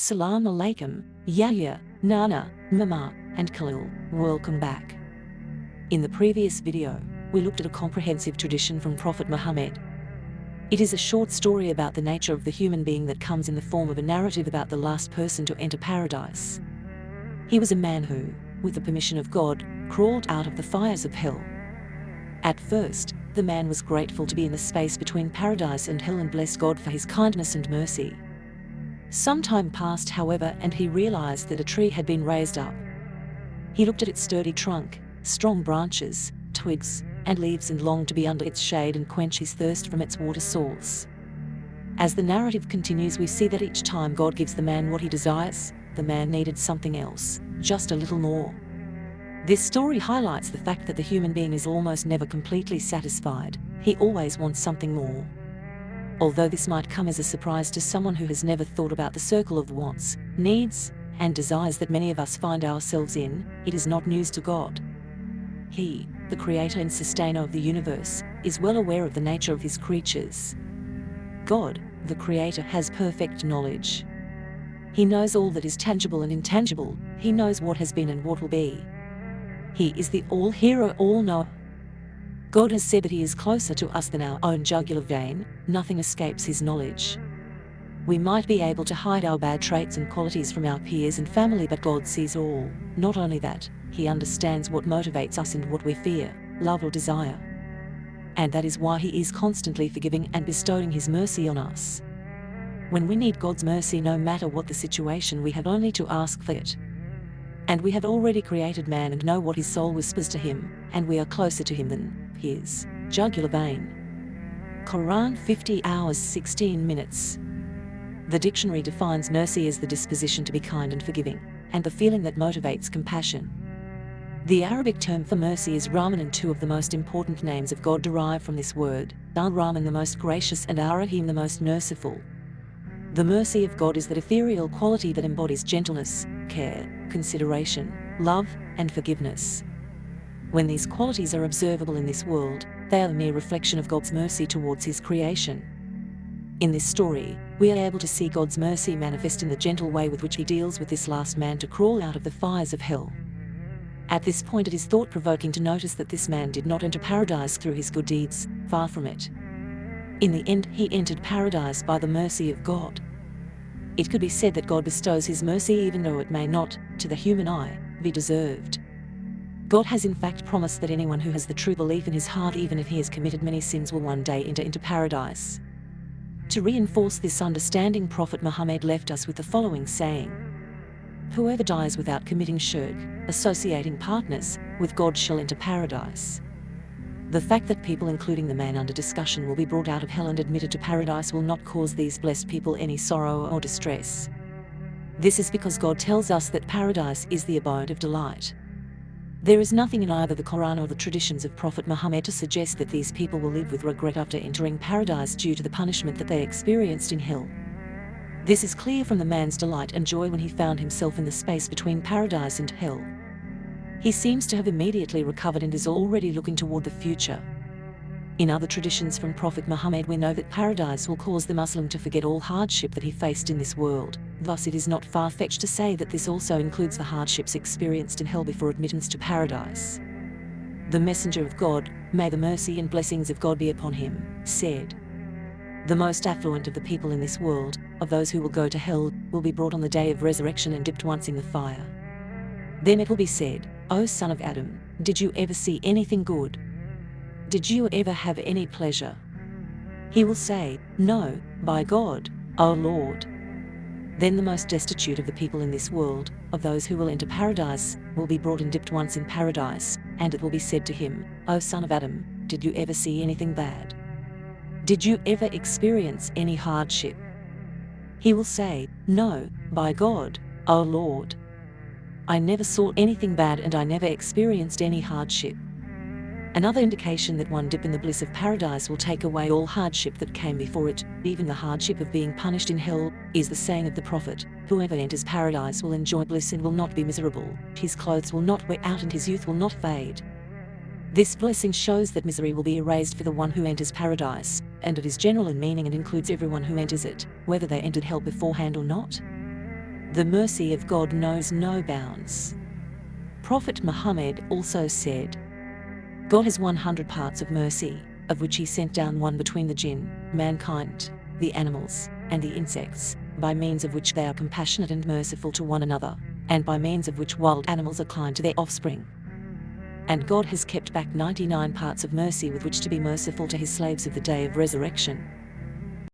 Salam alaikum, Yahya, Nana, Mama, and Khalil. Welcome back. In the previous video, we looked at a comprehensive tradition from Prophet Muhammad. It is a short story about the nature of the human being that comes in the form of a narrative about the last person to enter paradise. He was a man who, with the permission of God, crawled out of the fires of hell. At first, the man was grateful to be in the space between paradise and hell and blessed God for his kindness and mercy. Some time passed, however, and he realized that a tree had been raised up. He looked at its sturdy trunk, strong branches, twigs, and leaves and longed to be under its shade and quench his thirst from its water source. As the narrative continues, we see that each time God gives the man what he desires, the man needed something else, just a little more. This story highlights the fact that the human being is almost never completely satisfied. He always wants something more. Although this might come as a surprise to someone who has never thought about the circle of wants, needs, and desires that many of us find ourselves in, it is not news to God. He, the creator and sustainer of the universe, is well aware of the nature of his creatures. God, the creator, has perfect knowledge. He knows all that is tangible and intangible. He knows what has been and what will be. He is the all-hearer, all-knower. God has said that he is closer to us than our own jugular vein. Nothing escapes his knowledge. We might be able to hide our bad traits and qualities from our peers and family, but God sees all. Not only that, he understands what motivates us and what we fear, love or desire. And that is why he is constantly forgiving and bestowing his mercy on us. When we need God's mercy, no matter what the situation, we have only to ask for it. And we have already created man and know what his soul whispers to him, and we are closer to him than his jugular vein. Quran 50 hours 16 minutes. The dictionary defines mercy as the disposition to be kind and forgiving, and the feeling that motivates compassion. The Arabic term for mercy is Rahman, and two of the most important names of God derive from this word, Ar-Rahman, the most gracious, and Ar-Rahim, the most merciful. The mercy of God is that ethereal quality that embodies gentleness, care, consideration, love, and forgiveness. When these qualities are observable in this world, they are a mere reflection of God's mercy towards his creation. In this story, we are able to see God's mercy manifest in the gentle way with which he deals with this last man to crawl out of the fires of hell. At this point, it is thought-provoking to notice that this man did not enter paradise through his good deeds, far from it. In the end, he entered paradise by the mercy of God. It could be said that God bestows his mercy even though it may not, to the human eye, be deserved. God has in fact promised that anyone who has the true belief in his heart, even if he has committed many sins, will one day enter into paradise. To reinforce this understanding, Prophet Muhammad left us with the following saying: "Whoever dies without committing shirk, associating partners, with God shall enter paradise." The fact that people, including the man under discussion, will be brought out of hell and admitted to paradise will not cause these blessed people any sorrow or distress. This is because God tells us that paradise is the abode of delight. There is nothing in either the Quran or the traditions of Prophet Muhammad to suggest that these people will live with regret after entering paradise due to the punishment that they experienced in hell. This is clear from the man's delight and joy when he found himself in the space between paradise and hell. He seems to have immediately recovered and is already looking toward the future. In other traditions from Prophet Muhammad, we know that paradise will cause the Muslim to forget all hardship that he faced in this world. Thus, it is not far-fetched to say that this also includes the hardships experienced in hell before admittance to paradise. The Messenger of God, may the mercy and blessings of God be upon him, said, "The most affluent of the people in this world, of those who will go to hell, will be brought on the day of resurrection and dipped once in the fire. Then it will be said, 'O son of Adam, did you ever see anything good? Did you ever have any pleasure?' He will say, 'No, by God, O Lord.' Then the most destitute of the people in this world, of those who will enter paradise, will be brought and dipped once in paradise, and it will be said to him, 'O son of Adam, did you ever see anything bad? Did you ever experience any hardship?' He will say, 'No, by God, O Lord. I never saw anything bad and I never experienced any hardship.' Another indication that one dip in the bliss of paradise will take away all hardship that came before it, even the hardship of being punished in hell, is the saying of the Prophet, 'Whoever enters paradise will enjoy bliss and will not be miserable. His clothes will not wear out and his youth will not fade.' This blessing shows that misery will be erased for the one who enters paradise, and it is general in meaning and includes everyone who enters it, whether they entered hell beforehand or not. The mercy of God knows no bounds. Prophet Muhammad also said, God has 100 parts of mercy, of which he sent down one between the jinn, mankind, the animals, and the insects, by means of which they are compassionate and merciful to one another, and by means of which wild animals are kind to their offspring. And God has kept back 99 parts of mercy with which to be merciful to his slaves of the day of resurrection.